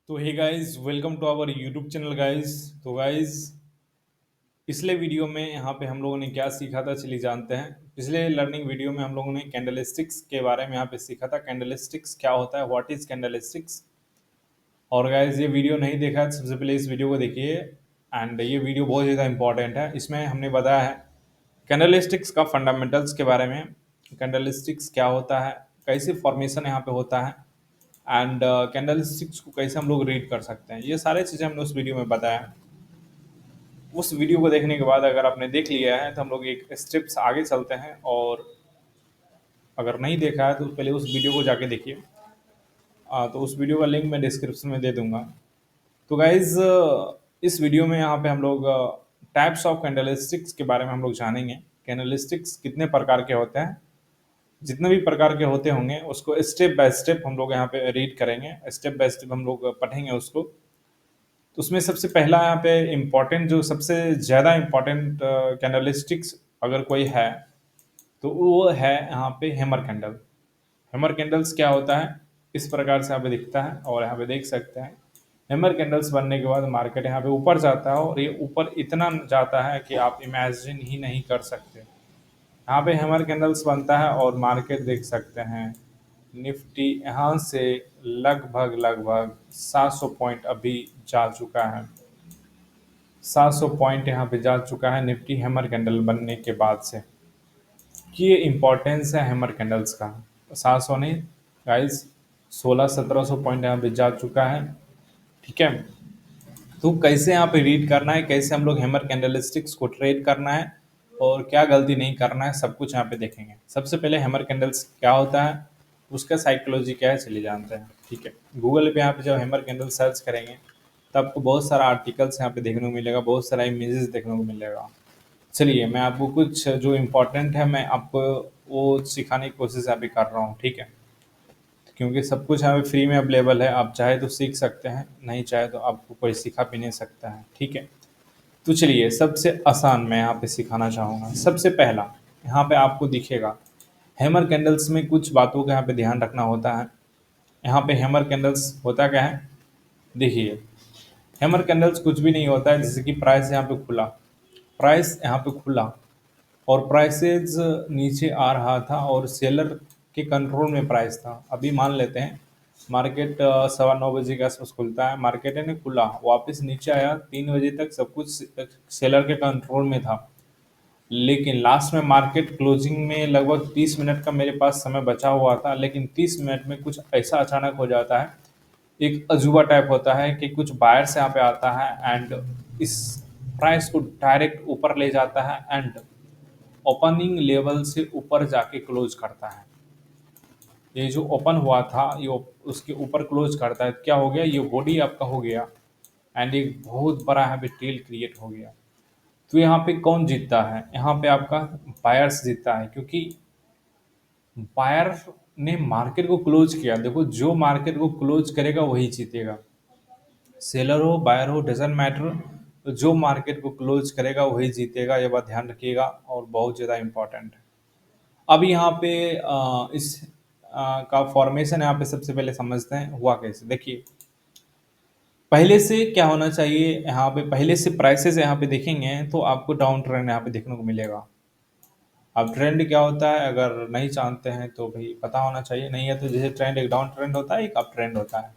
तो hey guys, welcome to our YouTube channel guys. तो guys, पिछले वीडियो में यहाँ पे हम लोगों ने क्या सीखा था, चलिए जानते हैं। पिछले लर्निंग वीडियो में हम लोगों ने कैंडलस्टिक्स के बारे में यहाँ पे सीखा था। कैंडलस्टिक्स क्या होता है, व्हाट इज कैंडलस्टिक्स। और गाइस, ये वीडियो नहीं देखा है तो सबसे पहले इस वीडियो को देखिए। एंड ये वीडियो बहुत ज़्यादा इंपॉर्टेंट है। इसमें हमने बताया है कैंडलस्टिक्स का फंडामेंटल्स के बारे में। कैंडलस्टिक्स क्या होता है, कैसे फॉर्मेशन यहाँ पे होता है, एंड कैंडलस्टिक्स को कैसे हम लोग रीड कर सकते हैं, ये सारी चीज़ें हमने उस वीडियो में बताया। उस वीडियो को देखने के बाद अगर आपने देख लिया है तो हम लोग एक स्टेप्स आगे चलते हैं, और अगर नहीं देखा है तो पहले उस वीडियो को जाके देखिए। तो उस वीडियो का लिंक मैं डिस्क्रिप्शन में दे दूंगा। तो गाइज, इस वीडियो में यहाँ पे हम लोग टाइप्स ऑफ कैंडलस्टिक्स के बारे में हम लोग जानेंगे। कैंडलस्टिक्स कितने प्रकार के होते हैं, जितने भी प्रकार के होते होंगे उसको स्टेप बाय स्टेप हम लोग यहाँ पे रीड करेंगे, स्टेप बाय स्टेप हम लोग पढ़ेंगे उसको। तो उसमें सबसे पहला यहाँ पे इम्पोर्टेंट, जो सबसे ज़्यादा इम्पोर्टेंट कैंडलस्टिक्स अगर कोई है तो वो है यहाँ पे हैमर कैंडल। हैमर कैंडल्स क्या होता है, इस प्रकार से यहाँ पे दिखता है और यहाँ पे देख सकते हैं। हैमर कैंडल्स बनने के बाद मार्केट यहाँ पे ऊपर जाता है, और ये ऊपर इतना जाता है कि आप इमेजिन ही नहीं कर सकते। यहाँ पे हैमर कैंडल्स बनता है और मार्केट देख सकते हैं। निफ्टी यहाँ से लगभग लगभग 700 पॉइंट अभी जा चुका है। 700 पॉइंट यहाँ पे जा चुका है निफ्टी हैमर कैंडल बनने के बाद से। कि ये इम्पोर्टेंस है हैमर कैंडल्स का। 700 नहीं गाइस, 1600-1700 पॉइंट यहाँ पे जा चुका है। ठीक है, तो कैसे यहाँ पे रीड करना है, कैसे हम लोग हैमर कैंडलस्टिक्स को ट्रेड करना है, और क्या गलती नहीं करना है, सब कुछ यहाँ पे देखेंगे। सबसे पहले हैमर कैंडल्स क्या होता है, उसका साइकोलॉजी क्या है, चलिए जानते हैं। ठीक है, गूगल पे यहाँ पे जब हैमर कैंडल सर्च करेंगे तो आपको बहुत सारा आर्टिकल्स यहाँ पे देखने को मिलेगा, बहुत सारा इमेजेस देखने को मिलेगा। चलिए, मैं आपको कुछ जो इम्पोर्टेंट है मैं आपको वो सिखाने की कोशिश अभी कर रहा हूँ। ठीक है, क्योंकि सब कुछ यहाँ पे फ्री में अवेलेबल है, आप चाहे तो सीख सकते हैं, नहीं चाहे तो आपको कोई सिखा भी नहीं सकता है। ठीक है, तो चलिए सबसे आसान मैं यहाँ पे सिखाना चाहूँगा। सबसे पहला यहाँ पे आपको दिखेगा, हैमर कैंडल्स में कुछ बातों का यहाँ पे ध्यान रखना होता है। यहाँ पे हैमर कैंडल्स होता क्या है, देखिए। हैमर कैंडल्स कुछ भी नहीं होता है, जैसे कि प्राइस यहाँ पे खुला, प्राइस यहाँ पे खुला और प्राइसेज नीचे आ रहा था और सेलर के कंट्रोल में प्राइस था। अभी मान लेते हैं मार्केट 9:15 के आसपास खुलता है, मार्केट ने खुला, वापस नीचे आया, 3 बजे तक सब कुछ सेलर के कंट्रोल में था। लेकिन लास्ट में मार्केट क्लोजिंग में लगभग 30 मिनट का मेरे पास समय बचा हुआ था, लेकिन 30 मिनट में कुछ ऐसा अचानक हो जाता है, एक अजूबा टाइप होता है कि कुछ बायर्स यहाँ पे आता है एंड इस प्राइस को डायरेक्ट ऊपर ले जाता है एंड ओपनिंग लेवल से ऊपर जाके क्लोज करता है। ये जो ओपन हुआ था ये उसके ऊपर क्लोज करता है, क्या हो गया, ये बॉडी आपका हो गया एंड एक बहुत बड़ा यहाँ पे टेल क्रिएट हो गया। तो यहाँ पे कौन जीतता है, यहाँ पे आपका बायर्स जीतता है, क्योंकि बायर ने मार्केट को क्लोज किया। देखो, जो मार्केट को क्लोज करेगा वही जीतेगा, सेलर हो बायर हो डजेंट मैटर, तो जो मार्केट को क्लोज करेगा वही जीतेगा, ये बात ध्यान रखिएगा और बहुत ज़्यादा इंपॉर्टेंट है। अब यहाँ पे इस का फॉर्मेशन यहाँ पे सबसे पहले समझते हैं हुआ कैसे। देखिए, पहले से क्या होना चाहिए, यहाँ पे पहले से प्राइसेस यहाँ पे देखेंगे तो आपको डाउन ट्रेंड यहाँ पे देखने को मिलेगा। अब ट्रेंड क्या होता है अगर नहीं जानते हैं तो भाई पता होना चाहिए, नहीं है तो जैसे ट्रेंड एक डाउन ट्रेंड होता है, एक अप ट्रेंड होता है।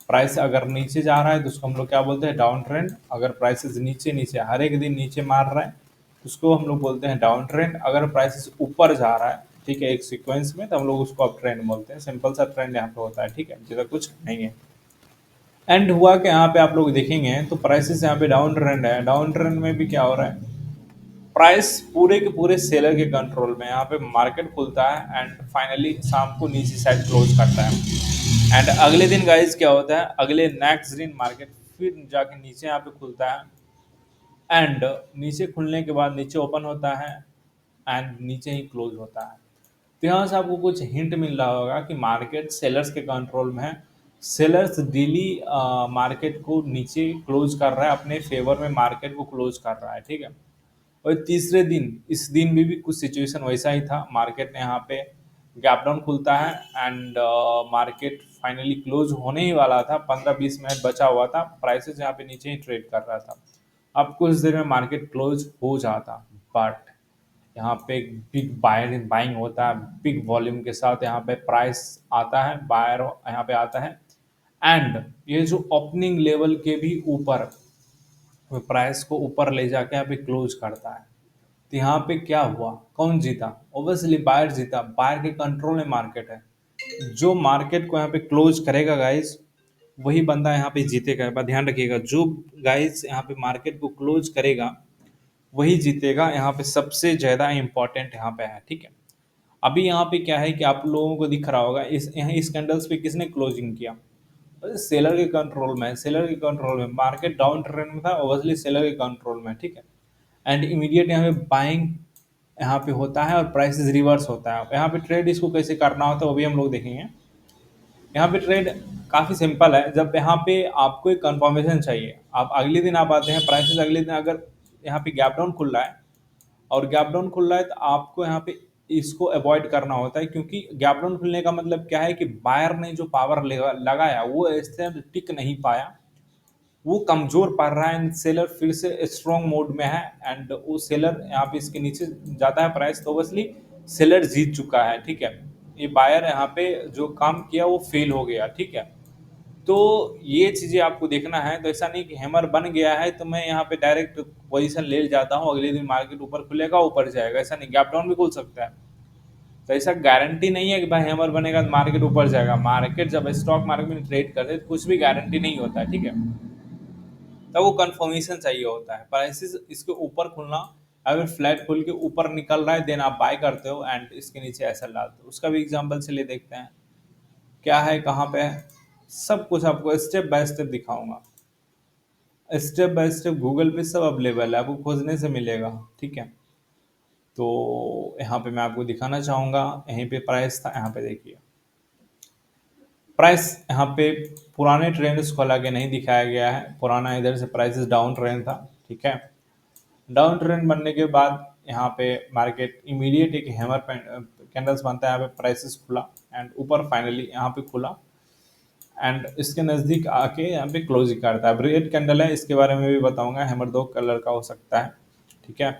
प्राइस अगर नीचे जा रहा है तो उसको हम लोग क्या बोलते हैं, डाउन ट्रेंड। अगर प्राइसेस नीचे नीचे हर एक दिन नीचे मार रहा है तो उसको हम लोग बोलते हैं डाउन ट्रेंड। अगर प्राइसेस ऊपर जा रहा है, ठीक है, एक सीक्वेंस में, तो हम लोग उसको अप ट्रेंड बोलते हैं। सिंपल सा ट्रेंड यहाँ पे होता है, ठीक है, ज़्यादा कुछ नहीं है। एंड हुआ कि यहाँ पे आप लोग देखेंगे तो प्राइसेस यहाँ पे डाउन ट्रेंड है। डाउन ट्रेंड में भी क्या हो रहा है, प्राइस पूरे के पूरे सेलर के कंट्रोल में, यहाँ पे मार्केट खुलता है एंड फाइनली शाम को नीचे साइड क्लोज करता है। एंड अगले दिन गाइस क्या होता है, अगले नेक्स्ट दिन मार्केट फिर जाके नीचे यहाँ पे खुलता है एंड नीचे खुलने के बाद नीचे ओपन होता है एंड नीचे ही क्लोज होता है। तो यहाँ से आपको कुछ हिंट मिल रहा होगा कि मार्केट सेलर्स के कंट्रोल में है। सेलर्स डेली मार्केट को नीचे क्लोज कर रहा है, अपने फेवर में मार्केट को क्लोज कर रहा है, ठीक है। और तीसरे दिन, इस दिन भी कुछ सिचुएशन वैसा ही था, मार्केट ने यहाँ पे गैप डाउन खुलता है एंड मार्केट फाइनली क्लोज होने ही वाला था, 15-20 मिनट बचा हुआ था, प्राइसेस यहाँ पे नीचे ही ट्रेड कर रहा था। अब कुछ देर में मार्केट क्लोज हो जाता, बट यहाँ पे एक बिग बाइंग होता है, बिग वॉल्यूम के साथ यहाँ पे प्राइस आता है, बायर यहाँ पे आता है, एंड ये जो ओपनिंग लेवल के भी ऊपर प्राइस को ऊपर ले जाके यहाँ पे क्लोज करता है। तो यहाँ पे क्या हुआ, कौन जीता? ऑब्वियसली बायर जीता, बायर के कंट्रोल में मार्केट है। जो मार्केट को यहाँ पे क्लोज करेगा गाइस, वही बंदा यहाँ पे जीतेगा। बस ध्यान रखिएगा, जो गाइस यहाँ पे मार्केट को क्लोज करेगा वही जीतेगा। यहाँ पे सबसे ज्यादा इंपॉर्टेंट यहाँ पे है, ठीक है। अभी यहाँ पे क्या है कि आप लोगों को दिख रहा होगा, इस कैंडल्स पे किसने क्लोजिंग किया? सेलर के कंट्रोल में, सेलर के कंट्रोल में। मार्केट डाउन ट्रेंड में था, ऑब्वियसली सेलर के कंट्रोल में, ठीक है। एंड इमीडिएट यहाँ पे बाइंग यहाँ पे होता है और प्राइसेस रिवर्स होता है। यहाँ पे ट्रेड इसको कैसे करना होता है वो भी हम लोग देखेंगे। यहाँ पे ट्रेड काफ़ी सिंपल है। जब यहाँ पे आपको एक कंफर्मेशन चाहिए, आप अगले दिन आप आते हैं, प्राइसेस अगले दिन अगर यहाँ पे गैप डाउन खुल रहा है और गैप डाउन खुल रहा है, तो आपको यहाँ पे इसको अवॉइड करना होता है, क्योंकि गैप डाउन खुलने का मतलब क्या है कि बायर ने जो पावर लगाया वो ऐसे टिक नहीं पाया, वो कमजोर पड़ रहा है, एंड सेलर फिर से स्ट्रॉन्ग मोड में है, एंड वो सेलर यहाँ पे इसके नीचे जाता है प्राइस, तो ऑब्वियसली सेलर जीत चुका है, ठीक है। ये बायर यहाँ पे जो काम किया वो फेल हो गया, ठीक है। तो ये चीजें आपको देखना है। तो ऐसा नहीं कि हैमर बन गया है तो मैं यहाँ पे डायरेक्ट पोजीशन ले जाता हूँ, अगले दिन मार्केट ऊपर खुलेगा ऊपर जाएगा, ऐसा नहीं। गैप डाउन भी खुल सकता है, तो ऐसा गारंटी नहीं है कि भाई हैमर बनेगा तो मार्केट ऊपर जाएगा। मार्केट जब स्टॉक मार्केट में ट्रेड करते हैं तो कुछ भी गारंटी नहीं होता है, ठीक है। तब वो कंफर्मेशन चाहिए होता है। प्राइसेस इसके ऊपर खुलना, अगर फ्लैट खुल के ऊपर निकल रहा है देन आप बाय करते हो, एंड इसके नीचे ऐसा डालते हो। उसका भी एग्जांपल चलिए देखते हैं क्या है, कहाँ पे है। सब कुछ आपको स्टेप बाय स्टेप दिखाऊंगा, स्टेप बाय स्टेप गूगल पे सब अवेलेबल है, आपको खोजने से मिलेगा, ठीक है। तो यहाँ पे मैं आपको दिखाना चाहूंगा, यहीं पे प्राइस था, यहाँ पे देखिए प्राइस यहाँ पे पुराने ट्रेंड्स को लगे नहीं दिखाया गया है। पुराना इधर से प्राइसेस डाउन ट्रेंड था, ठीक है। डाउन ट्रेंड बनने के बाद यहाँ पे मार्केट इमीडिएट एक हैमर कैंडल्स बनता है, यहाँ पे प्राइसेस खुला एंड ऊपर फाइनली यहाँ पे खुला, एंड इसके नज़दीक आके यहाँ पे क्लोजिंग करता है। रेड कैंडल है, इसके बारे में भी बताऊंगा। हैमर दो कलर का हो सकता है, ठीक है।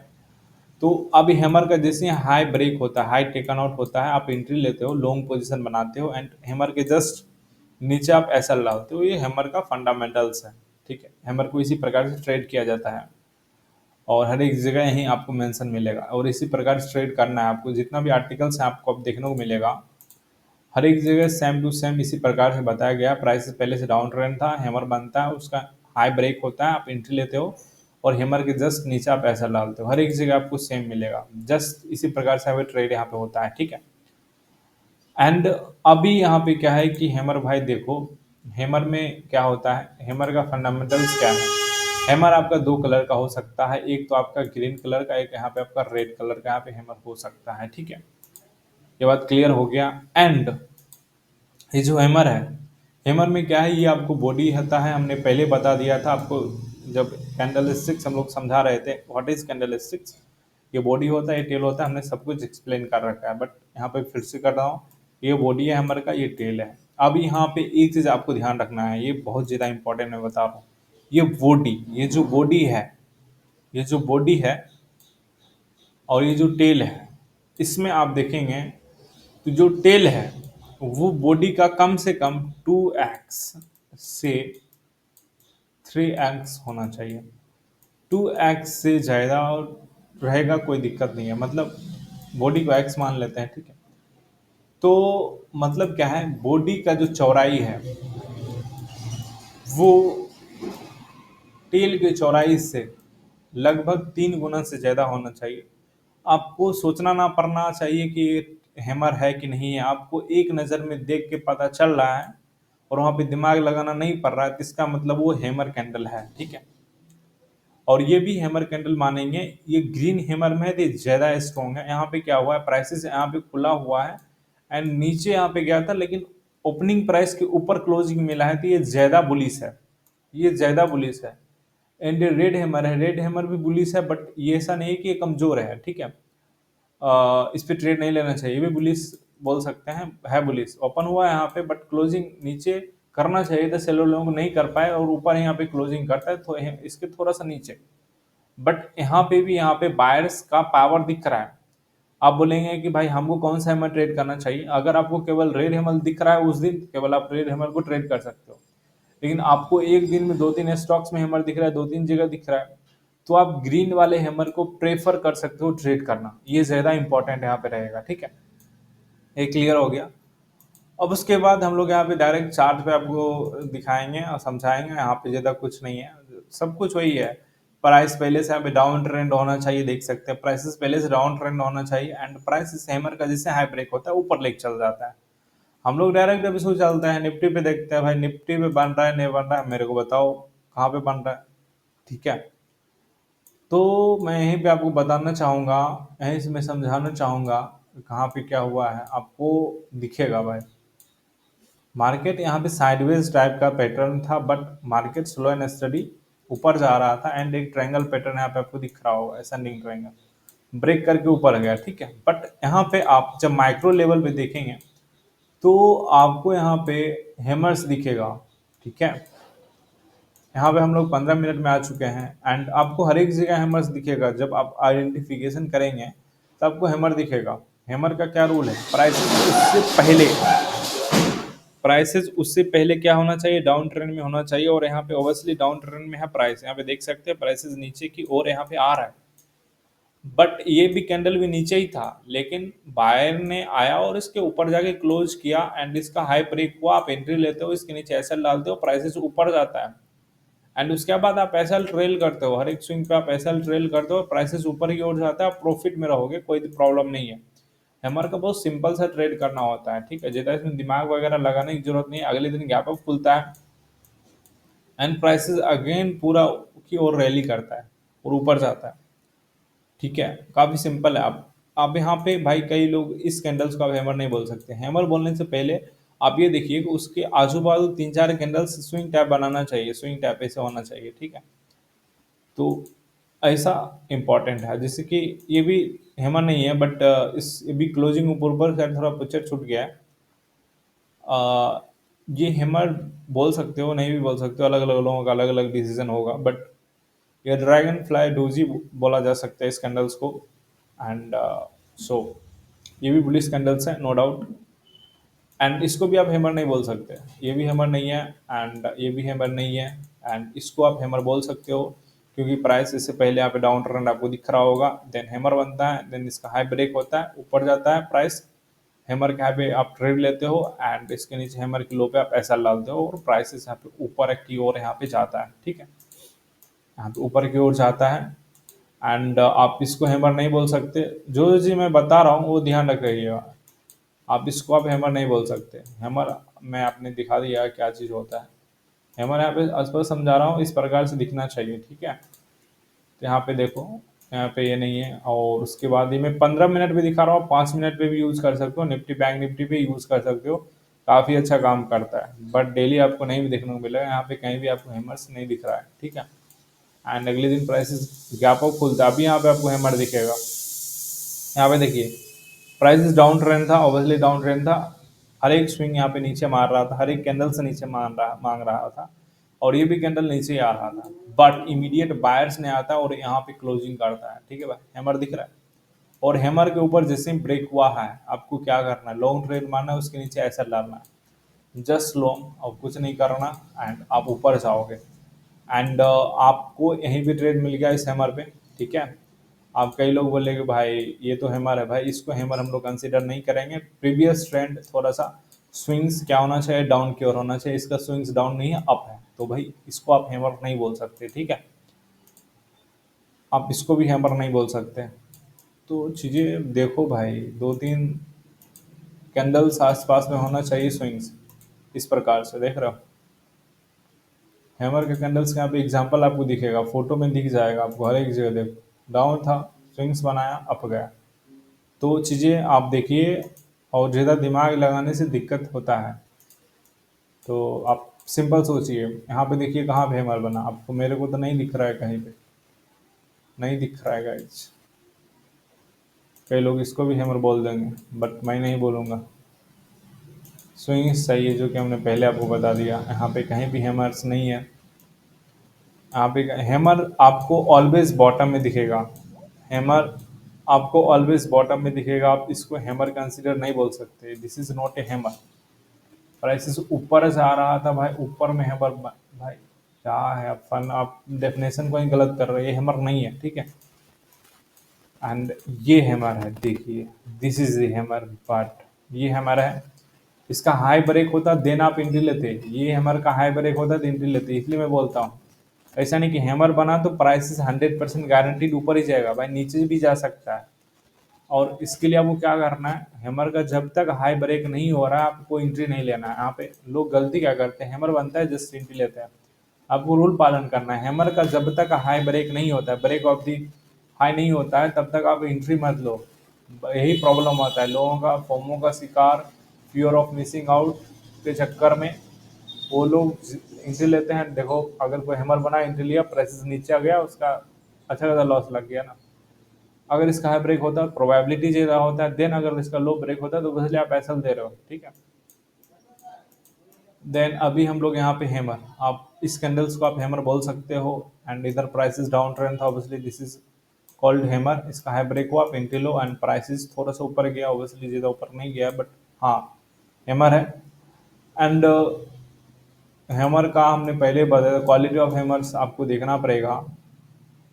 तो अब हैमर का जैसे हाई ब्रेक होता है, हाई टेकन आउट होता है, आप एंट्री लेते हो, लॉन्ग पोजीशन बनाते हो, एंड हैमर के जस्ट नीचे आप ऐसा डालते हो। ये हैमर का फंडामेंटल्स है, ठीक है। हैमर को इसी प्रकार से ट्रेड किया जाता है और हर एक जगह यहीं आपको मेंशन मिलेगा, और इसी प्रकार से ट्रेड करना है आपको। जितना भी आर्टिकल्स हैं आपको अब देखने को मिलेगा, हर एक जगह सेम टू सेम इसी प्रकार से बताया गया। प्राइस पहले से डाउन ट्रेंड था, हैमर बनता है, उसका हाई ब्रेक होता है, आप एंट्री लेते हो और हैमर के जस्ट नीचे आप ऐसा डालते हो। हर एक जगह आपको सेम मिलेगा, जस्ट इसी प्रकार से हमें ट्रेड यहाँ पे होता है, ठीक है। एंड अभी यहाँ पे क्या है कि हैमर भाई देखो, हैमर में क्या होता है, हैमर का फंडामेंटल्स क्या है। हैमर आपका दो कलर का हो सकता है, एक तो आपका ग्रीन कलर का, एक यहाँ पे आपका रेड कलर का यहाँ पे हैमर हो सकता है, ठीक है। ये बात क्लियर हो गया। एंड ये जो हैमर है, हैमर में क्या है, ये आपको बॉडी होता है, हमने पहले बता दिया था आपको जब कैंडल स्टिक्स हम लोग समझा रहे थे, व्हाट इज कैंडल स्टिक्स। ये बॉडी होता है, ये टेल होता है, हमने सब कुछ एक्सप्लेन कर रखा है, बट यहाँ पे फिर से कर रहा हूँ। ये बॉडी है हैमर का, ये टेल है। अब यहाँ पे एक चीज आपको ध्यान रखना है, ये बहुत ज्यादा इंपॉर्टेंट मैं बता रहा हूँ। ये बॉडी, ये जो बॉडी है, ये जो बॉडी है और ये जो टेल है, इसमें आप देखेंगे तो जो टेल है वो बॉडी का कम से कम 2x से 3x होना चाहिए। 2x से ज़्यादा और रहेगा कोई दिक्कत नहीं है, मतलब बॉडी को x मान लेते हैं, ठीक है। तो मतलब क्या है, बॉडी का जो चौड़ाई है वो टेल की चौड़ाई से लगभग 3 गुना से ज़्यादा होना चाहिए। आपको सोचना ना पड़ना चाहिए कि ये हैमर है कि नहीं है, आपको एक नज़र में देख के पता चल रहा है और वहाँ पे दिमाग लगाना नहीं पड़ रहा है, तो इसका मतलब वो हैमर कैंडल है, ठीक है। और ये भी हैमर कैंडल मानेंगे। ये ग्रीन हैमर में है तो ये ज़्यादा स्ट्रॉन्ग है। यहाँ पे क्या हुआ है, प्राइसेस यहाँ पे खुला हुआ है एंड नीचे यहाँ पे गया था, लेकिन ओपनिंग प्राइस के ऊपर क्लोजिंग मिला है, तो ये ज़्यादा बुलिश है, ये ज़्यादा बुलिश है। एंड रेड हैमर है, रेड हैमर भी बुलिश है, बट ये ऐसा नहीं है कि ये कमजोर है, ठीक है। इस पे ट्रेड नहीं लेना चाहिए, ये भी बुलिश बोल सकते हैं है बुलिश, ओपन हुआ है यहाँ पे बट क्लोजिंग नीचे करना चाहिए था, सेलर लोग नहीं कर पाए और ऊपर यहाँ पे क्लोजिंग करता है तो इसके थोड़ा सा नीचे। बट यहाँ पे भी यहाँ पे बायर्स का पावर दिख रहा है। आप बोलेंगे कि भाई हमको कौन सा हैमर ट्रेड करना चाहिए, अगर आपको केवल रेड हैमर दिख रहा है उस दिन केवल आप रेड हैमर को ट्रेड कर सकते हो। लेकिन आपको एक दिन में 2-3 स्टॉक्स में हैमर दिख रहा है, 2-3 जगह दिख रहा है, तो आप ग्रीन वाले हैमर को प्रेफर कर सकते हो ट्रेड करना, ये ज्यादा इंपॉर्टेंट यहाँ पे रहेगा। ठीक है, ये क्लियर हो गया। अब उसके बाद हम लोग यहाँ पे डायरेक्ट चार्ट पे आपको दिखाएंगे और समझाएंगे। यहाँ पे ज़्यादा कुछ नहीं है, सब कुछ वही है। प्राइस पहले से यहाँ पे डाउन ट्रेंड होना चाहिए, देख सकते हैं प्राइसेस पहले से डाउन ट्रेंड होना चाहिए एंड प्राइस हैमर का जैसे हाई ब्रेक होता है ऊपर लेके चल जाता है। हम लोग डायरेक्ट अभी इसको चलते हैं निफ्टी पे, देखते हैं भाई निफ्टी पे बन रहा है नहीं बन रहा है, मेरे को बताओ कहाँ पे बन रहा है। ठीक है, तो मैं यहीं पे आपको बताना चाहूँगा, यहीं से मैं समझाना चाहूँगा कहाँ पे क्या हुआ है, आपको दिखेगा भाई। मार्केट यहाँ पे साइडवेज टाइप का पैटर्न था but market slow and study ऊपर जा रहा था एंड एक ट्रायंगल पैटर्न यहाँ पे आपको दिख रहा होगा, असेंडिंग ट्रायंगल ब्रेक करके ऊपर गया। ठीक है, बट यहाँ पे आप जब माइक्रो लेवल पे देखेंगे तो आपको यहाँ पे हैमर्स दिखेगा। ठीक है, यहाँ पे हम लोग 15 मिनट में आ चुके हैं एंड आपको हर एक जगह हैमर्स दिखेगा। जब आप आइडेंटिफिकेशन करेंगे तो आपको हैमर दिखेगा। हैमर का क्या रूल है, प्राइसेस उससे पहले क्या होना चाहिए, डाउन ट्रेंड में होना चाहिए। और यहाँ पे ऑब्वियसली डाउन ट्रेंड में है प्राइस, यहाँ पे देख सकते हैं प्राइसेस नीचे की ओर यहाँ पे आ रहा है, बट ये भी कैंडल भी नीचे ही था लेकिन बायर ने आया और इसके ऊपर जाके क्लोज किया एंड इसका हाई ब्रेक हुआ, आप एंट्री लेते हो, इसके नीचे एसएल डालते हो, प्राइसेस ऊपर जाता है एंड उसके बाद आप एसएल ट्रेल करते हो, हर एक स्विंग पे आप एसएल ट्रेल करते हो, प्राइसेस ऊपर की ओर जाता है, आप प्रॉफिट में रहोगे, कोई प्रॉब्लम नहीं है। हैमर का बहुत सिंपल सा ट्रेड करना होता है। ठीक है, ज्यादा इसमें दिमाग वगैरह लगाने की जरूरत नहीं है। अगले दिन गैप अप खुलता है एंड प्राइसेस अगेन पूरा की ओर रैली करता है और ऊपर जाता है। ठीक है, काफी सिंपल है। आप यहाँ पे भाई कई लोग इस कैंडल्स को आप हैमर नहीं बोल सकते। हैमर बोलने से पहले आप ये देखिए कि उसके आजू बाजू 3-4 कैंडल्स स्विंग टैप बनाना चाहिए, स्विंग टैप ऐसे होना चाहिए। ठीक है, तो ऐसा इम्पोर्टेंट है, जैसे कि ये भी हैमर नहीं है बट इस ये भी क्लोजिंग ऊपर ऊपर शायद थोड़ा पिक्चर छूट गया है। अ, ये हैमर बोल सकते हो नहीं भी बोल सकते हो, अलग अलग लोगों का अलग अलग डिसीजन होगा, बट ये ड्रैगन फ्लाई डोजी बोला जा सकता है इस कैंडल्स को एंड सो ये भी बुलिश कैंडल्स है नो डाउट एंड इसको भी आप हैमर नहीं बोल सकते, ये भी हैमर नहीं है एंड ये भी हैमर नहीं है एंड इसको आप हैमर बोल सकते हो क्योंकि प्राइस इससे पहले यहाँ पे डाउन ट्रेंड आपको दिख रहा होगा, देन हैमर बनता है, देन इसका हाई ब्रेक होता है, ऊपर जाता है प्राइस, हैमर के यहाँ पे आप ट्रेड लेते हो एंड इसके नीचे हैमर की लो पे आप ऐसा डालते हो और प्राइस यहाँ पे ऊपर की ओर यहाँ पे जाता है। ठीक है, यहाँ पे ऊपर की ओर जाता है एंड आप इसको हैमर नहीं बोल सकते। जो जो चीज़ मैं बता रहा हूँ वो ध्यान रख रहिएगा, आप इसको आप हैमर नहीं बोल सकते। हैमर मैं आपने दिखा दिया क्या चीज़ होता है। हैमर यहाँ पे स्पष्ट समझा रहा हूँ, इस प्रकार से दिखना चाहिए। ठीक है, तो यहाँ पे देखो, यहाँ पे ये नहीं है और उसके बाद ये मैं 15 मिनट भी दिखा रहा हूँ, 5 मिनट पे भी यूज़ कर सकते हो, निफ्टी बैंक निफ्टी पे यूज़ कर सकते हो, काफ़ी अच्छा काम करता है। बट डेली आपको नहीं भी देखने को मिलेगा, यहाँ पे कहीं भी आपको हैमर्स नहीं दिख रहा है। ठीक है, एंड अगले दिन प्राइसेस गैप अप खुलता है, अभी यहाँ पे आपको हैमर दिखेगा। यहाँ पे देखिए प्राइसेस डाउन ट्रेंड था, ऑब्वियसली डाउन ट्रेंड था, हर एक स्विंग यहाँ पे नीचे मार रहा था, हर एक कैंडल से नीचे मांग रहा था और ये भी कैंडल नीचे ही आ रहा था, बट इमीडिएट बायर्स ने आता है और यहाँ पे क्लोजिंग करता है। ठीक है भाई, हैमर दिख रहा है और हैमर के ऊपर जैसे ही ब्रेक हुआ है आपको क्या करना है, लॉन्ग ट्रेड मारना है, उसके नीचे ऐसा डालना है, जस्ट लॉन्ग और कुछ नहीं करना एंड आप ऊपर जाओगे एंड आपको यहीं पे ट्रेड मिल गया इस हैमर पे। ठीक है, आप कई लोग बोले कि भाई ये तो हैमर है, भाई इसको हैमर हम लोग कंसीडर नहीं करेंगे। प्रीवियस ट्रेंड थोड़ा सा स्विंग्स क्या होना चाहिए, डाउन की ओर होना चाहिए, इसका स्विंग्स डाउन नहीं है अप है, तो भाई इसको आप हैमर नहीं बोल सकते। ठीक है, आप इसको भी हैमर नहीं बोल सकते। तो चीज़ें देखो भाई, 2-3 कैंडल्स आसपास में होना चाहिए स्विंग्स, इस प्रकार से देख रहे हो। हैमर के कैंडल्स का यहाँ पे एग्जांपल आपको दिखेगा, फोटो में दिख जाएगा आपको हर एक जगह। देखो डाउन था, स्विंग्स बनाया, अप गया। तो चीज़ें आप देखिए और ज़्यादा दिमाग लगाने से दिक्कत होता है, तो आप सिंपल सोचिए। यहाँ पे देखिए कहाँ पे हैमर बना, आपको मेरे को तो नहीं दिख रहा है, कहीं पे नहीं दिख रहा है गाइस। कई लोग इसको भी हैमर बोल देंगे, बट मैं नहीं बोलूँगा। स्विंग सही है, जो कि हमने पहले आपको बता दिया। यहाँ पे कहीं भी हैमर्स नहीं है। यहाँ पे हैमर आपको ऑलवेज बॉटम में दिखेगा। हैमर आपको ऑलवेज बॉटम में दिखेगा। आप इसको हैमर कंसीडर नहीं बोल सकते। This is not a hammer. Prices ऊपर से आ रहा था भाई, ऊपर में हैमर भाई क्या है फन, आप डेफिनेशन को ही गलत कर रहे हैं। ये हैमर नहीं है, ठीक है। एंड ये हैमर है, देखिए this is the hammer part. ये हैमर है। इसका हाई ब्रेक होता देन आप एंट्री लेते। ये हैमर का हाई ब्रेक होता तो एंट्री लेते, इसलिए मैं बोलता हूँ। ऐसा नहीं कि हैमर बना तो प्राइसेस 100% गारंटीड ऊपर ही जाएगा भाई, नीचे भी जा सकता है। और इसके लिए आपको क्या करना है, हैमर का जब तक हाई ब्रेक नहीं हो रहा है आपको एंट्री नहीं लेना है। यहाँ पे लोग गलती क्या करते हैं, हैमर बनता है जस्ट एंट्री लेते हैं। आपको रूल पालन करना है। हैमर का जब तक हाई ब्रेक नहीं होता है, ब्रेक ऑफ दी हाई नहीं होता है, तब तक आप एंट्री मत लो। यही प्रॉब्लम होता है लोगों का, फोमो का शिकार, फियर ऑफ मिसिंग आउट के चक्कर में वो लोग एंट्री लेते हैं। देखो अगर कोई हैमर बना, एंट्री लिया, प्राइसेस नीचे आ गया, उसका अच्छा खासा लॉस लग गया ना। अगर इसका हाई ब्रेक होता है प्रोबेबिलिटी ज़्यादा होता है, देन अगर इसका लो ब्रेक होता है तो इसलिए आप एसएल दे रहे हो, ठीक है। देन अभी हम लोग यहाँ पे हैमर, आप इस कैंडल्स को आप हैमर बोल सकते हो। एंड इधर प्राइसेस डाउन ट्रेंड था, obviously this is called hammer. इसका हाई ब्रेक हुआ, आप एंट्री लो, एंड प्राइसेस थोड़ा सा ऊपर गया, ऑब्वियसली ज़्यादा ऊपर नहीं गया, बट हाँ हैमर है। एंड हैमर का हमने पहले बताया, क्वालिटी ऑफ हैमर्स आपको देखना पड़ेगा।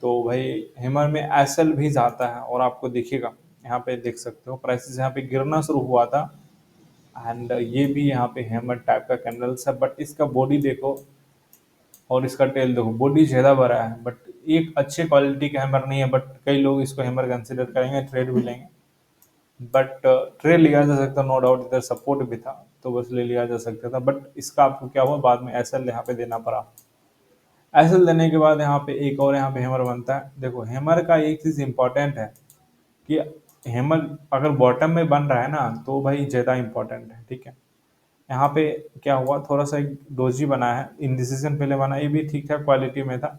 तो भाई हैमर में एसएल भी जाता है और आपको दिखेगा। यहाँ पे देख सकते हो प्राइसेस यहाँ पे गिरना शुरू हुआ था। एंड ये भी यहाँ पे हैमर टाइप का कैंडल्स है, बट इसका बॉडी देखो और इसका टेल देखो, बॉडी ज़्यादा बड़ा है, बट एक अच्छे क्वालिटी का हैमर नहीं है। बट कई लोग इसको हैमर कंसिडर करेंगे, ट्रेड भी लेंगे। बट ट्रेड लिया जा सकता, नो डाउट। इधर सपोर्ट भी था तो बस ले लिया जा सकता था, बट इसका आपको क्या हुआ, बाद में एसएल यहाँ पे देना पड़ा। एसएल देने के बाद यहाँ पे एक और यहाँ पे हैमर बनता है। देखो हैमर का एक चीज़ इंपॉर्टेंट है कि हैमर अगर बॉटम में बन रहा है ना तो भाई ज़्यादा इंपॉर्टेंट है, ठीक है। यहाँ पे क्या हुआ, थोड़ा सा एक डोजी बना है, इंडिसीजन पहले बना, ये भी ठीक ठाक क्वालिटी में था।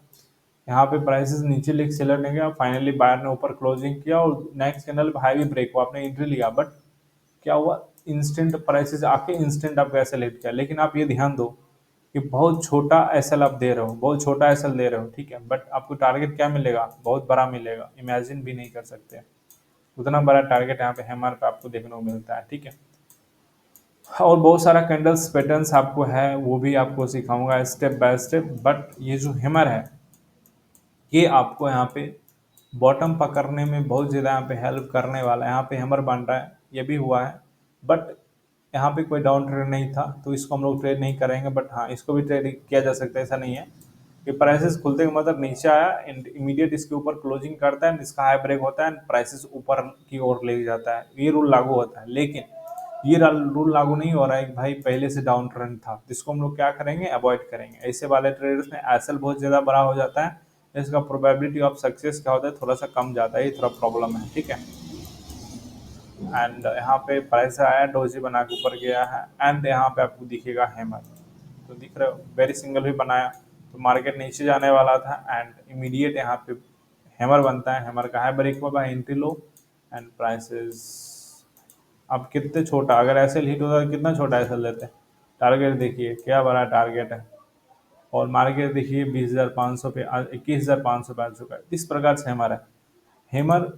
यहाँ पे प्राइसेस नीचे लेके सेलर ने गया, फाइनली बायर ने ऊपर क्लोजिंग किया और नेक्स्ट कैंडल पे हाई भी ब्रेक हुआ, आपने एंट्री लिया। बट क्या हुआ, इंस्टेंट प्राइसेस आके इंस्टेंट आपको ऐसे लेट किया। लेकिन आप ये ध्यान दो कि बहुत छोटा एसएल आप दे रहे हो, बहुत छोटा एसएल दे रहे हो, ठीक है। बट आपको टारगेट क्या मिलेगा, बहुत बड़ा मिलेगा, इमेजिन भी नहीं कर सकते। उतना बड़ा टारगेट यहाँ पे हैमर पे आपको देखने को मिलता है, ठीक है। और बहुत सारा कैंडल्स पैटर्न्स आपको है, वो भी आपको सिखाऊंगा स्टेप बाय स्टेप। बट ये जो हैमर है ये आपको यहाँ पे बॉटम पकड़ने में बहुत ज़्यादा यहाँ पे हेल्प करने वाला है। यहाँ पे हैमर बन रहा है, ये भी हुआ है, बट यहाँ पे कोई डाउन ट्रेड नहीं था तो इसको हम लोग ट्रेड नहीं करेंगे। बट हाँ इसको भी ट्रेड किया जा सकता है, ऐसा नहीं है कि प्राइसेस खुलते के मतलब नीचे आया एंड इमीडिएट इसके ऊपर क्लोजिंग करता है, इसका हाई ब्रेक होता है, प्राइसेस ऊपर की ओर ले जाता है, ये रूल लागू होता है। लेकिन ये रूल लागू नहीं हो रहा है कि भाई पहले से डाउन ट्रेंड था, जिसको हम लोग क्या करेंगे, अवॉइड करेंगे। ऐसे वाले ट्रेडर्स में एसएल बहुत ज़्यादा बड़ा हो जाता है, इसका प्रोबेबिलिटी ऑफ सक्सेस क्या होता है, थोड़ा सा कम जाता है, ये थोड़ा प्रॉब्लम है, ठीक है। एंड यहाँ पे प्राइस आया, डोजी बना के ऊपर गया है, एंड यहाँ पे आपको दिखेगा हैमर, तो दिख रहा है वेरी सिंगल भी बनाया, तो मार्केट नीचे जाने वाला था एंड इमीडिएट यहाँ पे हैमर बनता है। हैमर का हाई ब्रेक हुआ, एंट्री लो, एंड प्राइसेस अब कितने छोटा, अगर ऐसे हिट होता तो कितना छोटा ऐसा लेते हैं। टारगेट देखिए क्या बड़ा टारगेट है, और मार्केट देखिए 20,500 पे 21,500 पे आ चुका है। इस प्रकार से हमारा हैमर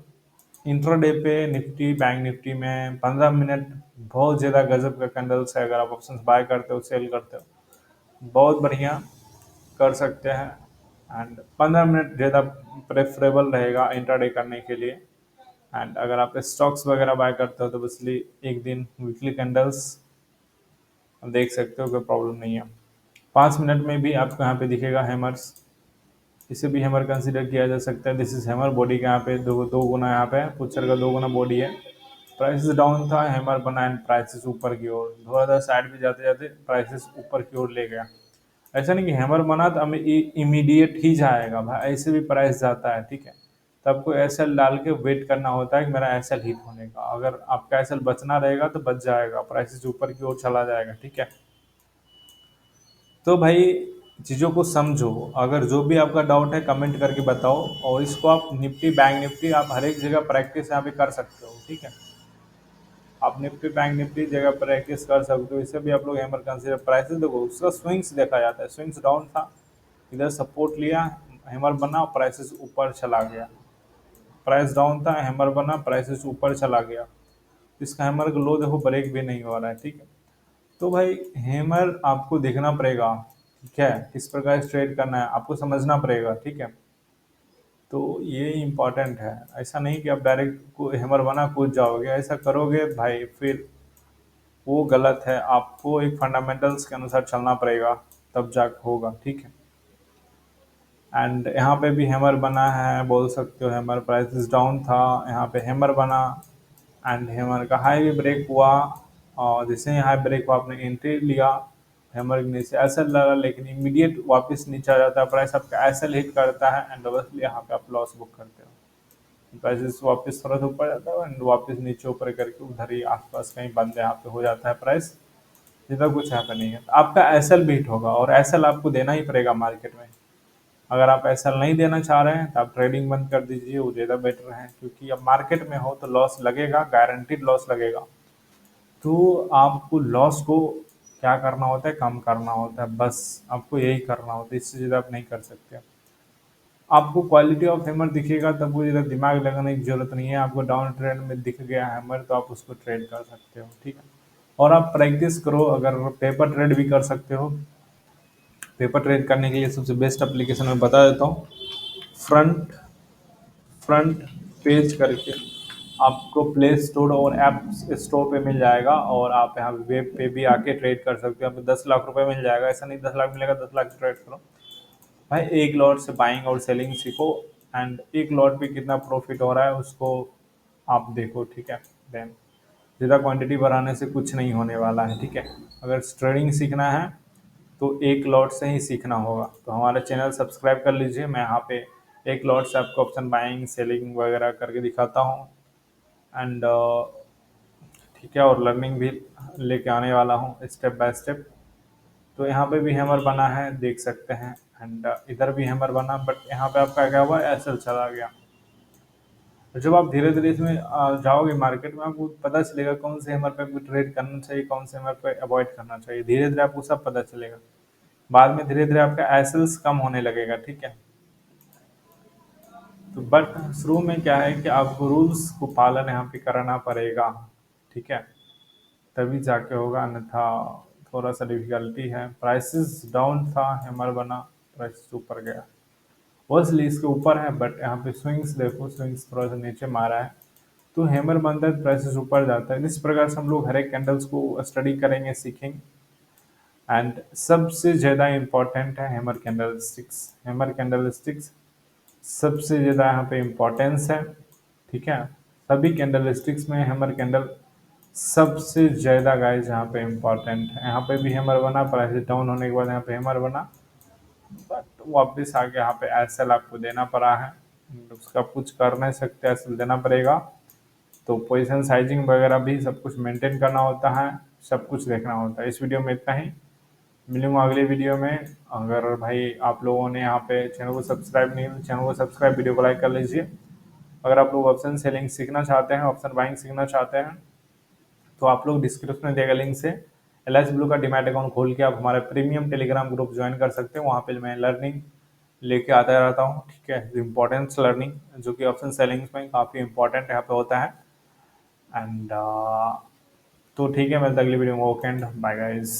इंट्राडे पे निफ्टी बैंक निफ्टी में 15 मिनट बहुत ज़्यादा गजब का कैंडल्स है। अगर आप ऑप्शन बाय करते हो, सेल करते हो, बहुत बढ़िया कर सकते हैं। एंड 15 मिनट ज़्यादा प्रेफरेबल रहेगा इंट्राडे करने के लिए। एंड अगर आप स्टॉक्स वगैरह बाय करते हो तो बसली एक दिन वीकली कैंडल्स देख सकते हो, कोई प्रॉब्लम नहीं है। 5 मिनट में भी आपको यहाँ पे दिखेगा हैमर्स, इसे भी हैमर कंसीडर किया जा सकता है। दिस इज हैमर, बॉडी का यहाँ पे दो गुना यहाँ पे पुचर का 2 गुना बॉडी है। प्राइसेस डाउन था, हैमर बना एंड प्राइसेस ऊपर की ओर, थोड़ा सा साइड भी जाते जाते प्राइसेस ऊपर की ओर ले गया। ऐसा नहीं कि हैमर बना तो हमें इमीडिएट ही जाएगा भाई, ऐसे भी प्राइस जाता है, ठीक है। तो आपको एसएल डाल के वेट करना होता है कि मेरा एसएल हिट होने का। अगर आपका एसएल बचना रहेगा तो बच जाएगा, प्राइसेस ऊपर की ओर चला जाएगा, ठीक है। तो भाई चीज़ों को समझो। अगर जो भी आपका डाउट है कमेंट करके बताओ, और इसको आप निफ्टी बैंक निफ्टी आप हर एक जगह प्रैक्टिस यहाँ पे कर सकते हो, ठीक है। आप निफ्टी बैंक निफ्टी जगह प्रैक्टिस कर सकते हो, इससे भी आप लोग हैमर कंसीडर। प्राइसेस देखो, उसका स्विंग्स देखा जाता है, स्विंग्स डाउन था, इधर सपोर्ट लिया, हैमर बना, प्राइसेस ऊपर चला गया। प्राइस डाउन था, हैमर बना, प्राइसेस ऊपर चला गया। इसका हैमर का लो देखो, ब्रेक भी नहीं हो रहा है, ठीक है। तो भाई हैमर आपको देखना पड़ेगा, ठीक है, किस प्रकार से ट्रेड करना है आपको समझना पड़ेगा, ठीक है। तो ये इम्पोर्टेंट है। ऐसा नहीं कि आप डायरेक्ट को हैमर बना कूद जाओगे, ऐसा करोगे भाई फिर वो गलत है। आपको एक फंडामेंटल्स के अनुसार चलना पड़ेगा, तब जाके होगा, ठीक है। एंड यहाँ पे भी हैमर बना है, बोल सकते हो हैमर, प्राइसेस डाउन था, यहाँ पे हैमर बना, एंड हैमर का हाई भी ब्रेक हुआ, और जैसे ही हाई ब्रेक हुआ आपने एंट्री लिया, हैमर के नीचे एसएल लगा, लेकिन इमीडिएट वापस नीचे आ जाता है, प्राइस आपका एसएल हिट करता है, एंड ऑब्वियसली यहाँ पे आप लॉस बुक करते हो। प्राइसेस वापस थोड़ा सा ऊपर जाता है, एंड वापस नीचे ऊपर करके उधर ही आसपास कहीं बंद यहाँ पे हो जाता है प्राइस, जितना कुछ यहाँ पे नहीं है। तो आपका एसएल भी हिट होगा, और एसएल आपको देना ही पड़ेगा मार्केट में। अगर आप ऐसा नहीं देना चाह रहे हैं तो आप ट्रेडिंग बंद कर दीजिए, वो ज़्यादा बेटर है, क्योंकि अब मार्केट में हो तो लॉस लगेगा, गारंटीड लॉस लगेगा। तो आपको लॉस को क्या करना होता है, कम करना होता है, बस आपको यही करना होता है, इससे ज़्यादा आप नहीं कर सकते। आपको क्वालिटी ऑफ हैमर दिखेगा तब वो ज़्यादा दिमाग लगाने की जरूरत नहीं है। आपको डाउन ट्रेंड में दिख गया हैमर तो आप उसको ट्रेड कर सकते हो, ठीक है। और आप प्रैक्टिस करो, अगर पेपर ट्रेड भी कर सकते हो। पेपर ट्रेड करने के लिए सबसे बेस्ट एप्लीकेशन मैं बता देता हूँ, फ्रंट फ्रंट पेज करके आपको प्ले स्टोर और ऐप स्टोर पे मिल जाएगा, और आप यहाँ वेब पे भी आके ट्रेड कर सकते हो। आपको 10 लाख रुपए मिल जाएगा, ऐसा नहीं 10 लाख मिलेगा 10 लाख ट्रेड करो भाई। एक लॉट से बाइंग और सेलिंग सीखो, एंड एक लॉट पे कितना प्रॉफिट हो रहा है उसको आप देखो, ठीक है। देन ज़्यादा क्वांटिटी बढ़ाने से कुछ नहीं होने वाला है, ठीक है। अगर ट्रेडिंग सीखना है तो एक लॉट से ही सीखना होगा। तो हमारा चैनल सब्सक्राइब कर लीजिए, मैं यहाँ पे एक लॉट से आपको ऑप्शन बाइंग सेलिंग वगैरह करके दिखाता हूँ, एंड ठीक है, और लर्निंग भी लेके आने वाला हूँ स्टेप बाय स्टेप। तो यहाँ पे भी हैमर बना है, देख सकते हैं, एंड इधर भी हैमर बना, बट यहाँ पे आपका क्या हुआ, एसएल चला गया। तो जब आप धीरे धीरे इसमें जाओगे मार्केट में, आपको पता चलेगा कौन से हैमर पे आपको ट्रेड करना चाहिए, कौन से हैमर पे अवॉइड करना चाहिए। धीरे धीरे आपको सब पता चलेगा, बाद में धीरे धीरे आपका एसएल्स कम होने लगेगा, ठीक है। तो बट शुरू में क्या है कि आपको रूल्स को पालन यहाँ पे करना पड़ेगा, ठीक है, तभी जाके होगा, अन्यथा थोड़ा सा डिफिकल्टी है। प्राइसेस डाउन था, हैमर बना, प्राइस ऊपर गया, ओसली इसके ऊपर है, बट यहाँ पे स्विंग्स देखो, स्विंग्स थोड़ा सा नीचे मारा है, तो हैमर बनता है, प्राइसेस ऊपर जाता है। इस प्रकार से हम लोग हर एक कैंडल्स को स्टडी करेंगे, सीखेंगे। एंड सबसे ज़्यादा इम्पोर्टेंट है hammer candle sticks. Hammer candle sticks सबसे ज़्यादा यहाँ पे इम्पोर्टेंस है, ठीक है। सभी कैंडल स्टिक्स में हैमर कैंडल सबसे ज़्यादा गाइस यहाँ पे इम्पोर्टेंट है। यहाँ पे भी हैमर बना, प्राइस डाउन होने के बाद यहाँ पे हैमर बना, बट वापस आके यहाँ पे एसएल आपको देना पड़ा है, उसका कुछ कर नहीं सकते, एसएल देना पड़ेगा। तो पोजीशन साइजिंग वगैरह भी सब कुछ मेंटेन करना होता है, सब कुछ देखना होता है। इस वीडियो में इतना ही, मिलूंगा अगले वीडियो में। अगर भाई आप लोगों ने यहाँ पे चैनल को सब्सक्राइब नहीं, तो चैनल को सब्सक्राइब, वीडियो को लाइक कर लीजिए। अगर आप लोग ऑप्शन सेलिंग सीखना चाहते हैं, ऑप्शन बाइंग सीखना चाहते हैं, तो आप लोग डिस्क्रिप्शन में दिए गए लिंक से एल एस ब्लू का डीमैट अकाउंट खोल के आप हमारे प्रीमियम टेलीग्राम ग्रुप ज्वाइन कर सकते हैं। वहाँ पे मैं लर्निंग लेके आता रहता हूँ, ठीक है, इम्पोर्टेंस लर्निंग, जो कि ऑप्शन सेलिंग में काफ़ी इंपॉर्टेंट यहाँ पे होता है। एंड तो ठीक है, मिलते अगली वीडियो में। Okay and bye guys.